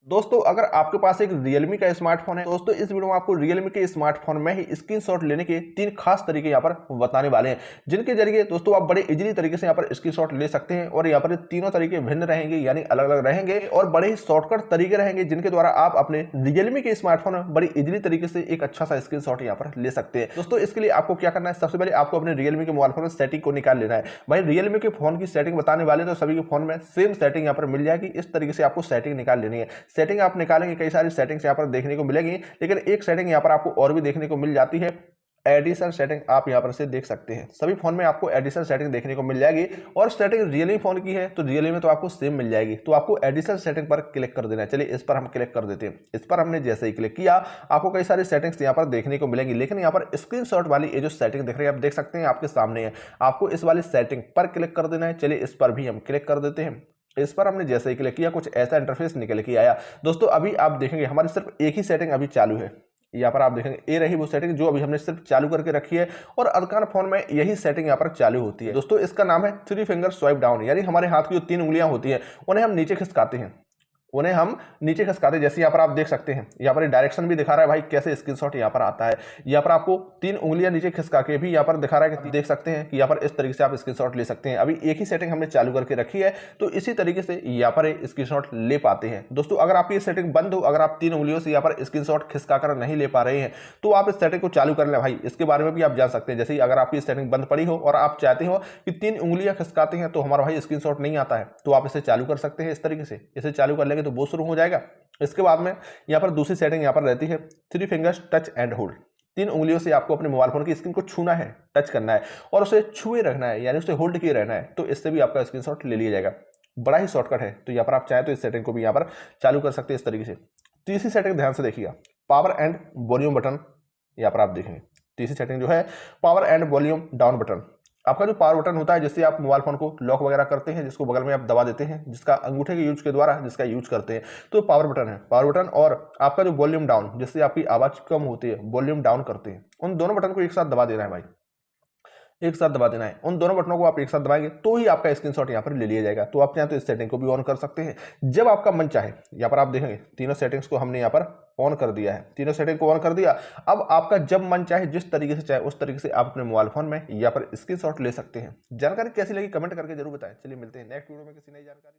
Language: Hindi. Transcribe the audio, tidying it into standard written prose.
दोस्तों अगर आपके पास एक Realme का स्मार्टफोन है, दोस्तों इस वीडियो में आपको Realme के स्मार्टफोन में ही स्क्रीनशॉट लेने के 3 खास तरीके यहाँ पर बताने वाले हैं, जिनके जरिए दोस्तों आप बड़े इजीली तरीके से यहाँ पर स्क्रीनशॉट ले सकते हैं। और यहाँ पर तीनों तरीके भिन्न रहेंगे, यानी अलग अलग रहेंगे और बड़े ही शॉर्टकट तरीके रहेंगे, जिनके द्वारा आप अपने Realme के स्मार्टफोन में बड़ी इजीली तरीके से एक अच्छा सा स्क्रीनशॉट यहाँ पर ले सकते हैं। दोस्तों इसके लिए आपको क्या करना है, सबसे पहले आपको अपने Realme के मोबाइल फोन में सेटिंग को निकाल लेना है। भाई Realme के फोन की सेटिंग बताने वाले तो सभी के फोन में सेम सेटिंग यहाँ पर मिल जाएगी। इस तरीके से आपको सेटिंग निकाल लेनी है। सेटिंग आप निकालेंगे, कई सारी सेटिंग्स यहाँ पर देखने को मिलेगी, लेकिन एक सेटिंग यहाँ पर आपको और भी देखने को मिल जाती है, एडिशनल सेटिंग। आप यहाँ पर से देख सकते हैं, सभी फोन में आपको एडिशनल सेटिंग देखने को मिल जाएगी। और सेटिंग Realme फोन की है तो Realme में तो आपको सेम मिल जाएगी, तो आपको एडिशनल सेटिंग पर क्लिक कर देना है। चलिए इस पर हम क्लिक कर देते हैं। इस पर हमने जैसे ही क्लिक किया, आपको कई सारी सेटिंग्स यहाँ पर देखने को मिलेंगी, लेकिन यहाँ पर स्क्रीनशॉट वाली ये जो सेटिंग दिख रही है, आप देख सकते हैं आपके सामने है। आपको इस वाली सेटिंग पर क्लिक कर देना है। चलिए इस पर भी हम क्लिक कर देते हैं। इस पर हमने जैसे ही क्लिक किया, कुछ ऐसा इंटरफेस निकल के आया। दोस्तों अभी आप देखेंगे हमारी सिर्फ एक ही सेटिंग अभी चालू है। यहाँ पर आप देखेंगे ये रही वो सेटिंग जो अभी हमने सिर्फ चालू करके रखी है, और अधिकांश फोन में यही सेटिंग यहाँ पर चालू होती है। दोस्तों इसका नाम है 3 फिंगर स्वाइप डाउन, यानी हमारे हाथ की जो 3 उंगलियां होती हैं उन्हें हम नीचे खिसकाते हैं, जैसे यहाँ पर आप देख सकते हैं। यहाँ पर डायरेक्शन भी दिखा रहा है भाई कैसे स्क्रीनशॉट यहाँ पर आता है। यहाँ पर आपको 3 उंगलियां नीचे खिसका के भी यहाँ पर दिखा रहा है कि देख सकते हैं कि यहाँ पर इस तरीके से आप स्क्रीनशॉट ले सकते हैं। अभी एक ही सेटिंग हमने चालू करके रखी है, तो इसी तरीके से यहाँ पर स्क्रीनशॉट ले पाते हैं। दोस्तों अगर आपकी सेटिंग बंद हो, अगर आप 3 उंगलियों से यहाँ पर स्क्रीनशॉट खिसका कर नहीं ले पा रहे हैं, तो आप इस सेटिंग को चालू कर लें भाई। इसके बारे में भी आप जान सकते हैं। जैसे ही अगर आपकी सेटिंग बंद पड़ी हो और आप चाहते हो कि 3 उंगलियां खिसकाते हैं तो हमारा भाई स्क्रीनशॉट नहीं आता है, तो आप इसे चालू कर सकते हैं। इस तरीके से इसे चालू कर लेंगे तो वो शुरू हो जाएगा। इसके बाद में यहाँ पर दूसरी सेटिंग यहाँ पर रहती है 3 फिंगर्स टच एंड होल्ड। 3 उंगलियों से आपको अपने मोबाइल फोन की स्क्रीन को छूना है, टच करना है और उसे छुए रखना है, यानी उसे होल्ड किए रहना है, तो इससे भी आपका स्क्रीनशॉट ले लिया जाएगा। बड़ा ही शॉर्टकट है। तो यहाँ पर आप चाहे तो इस सेटिंग को भी यहाँ पर चालू कर सकते हैं इस तरीके से। तीसरी सेटिंग ध्यान से देखिएगा, पावर एंड वॉल्यूम बटन। यहाँ पर आप देखेंगे तीसरी सेटिंग जो है power and volume down button. आपका जो पावर बटन होता है जिससे आप मोबाइल फोन को लॉक वगैरह करते हैं, जिसको बगल में आप दबा देते हैं, जिसका अंगूठे के यूज के द्वारा जिसका यूज करते हैं, तो पावर बटन है। पावर बटन और आपका जो वॉल्यूम डाउन, जिससे आपकी आवाज कम होती है, वॉल्यूम डाउन करते हैं, उन दोनों बटन को एक साथ दबा देना है भाई, एक साथ दबा देना है। उन दोनों बटनों को आप एक साथ दबाएंगे तो ही आपका स्क्रीनशॉट यहाँ पर ले लिया जाएगा। तो आप चाहें तो इस सेटिंग को भी ऑन कर सकते हैं जब आपका मन चाहे। यहाँ पर आप देखेंगे तीनों सेटिंग्स को हमने यहाँ पर ऑन कर दिया है, तीनों सेटिंग को ऑन कर दिया। अब आपका जब मन चाहे, जिस तरीके से चाहे, उस तरीके से आप अपने मोबाइल फोन में यहाँ पर स्क्रीनशॉट ले सकते हैं। जानकारी कैसी लगी कमेंट करके जरूर बताएं। चलिए मिलते हैं नेक्स्ट वीडियो में किसी नई जानकारी।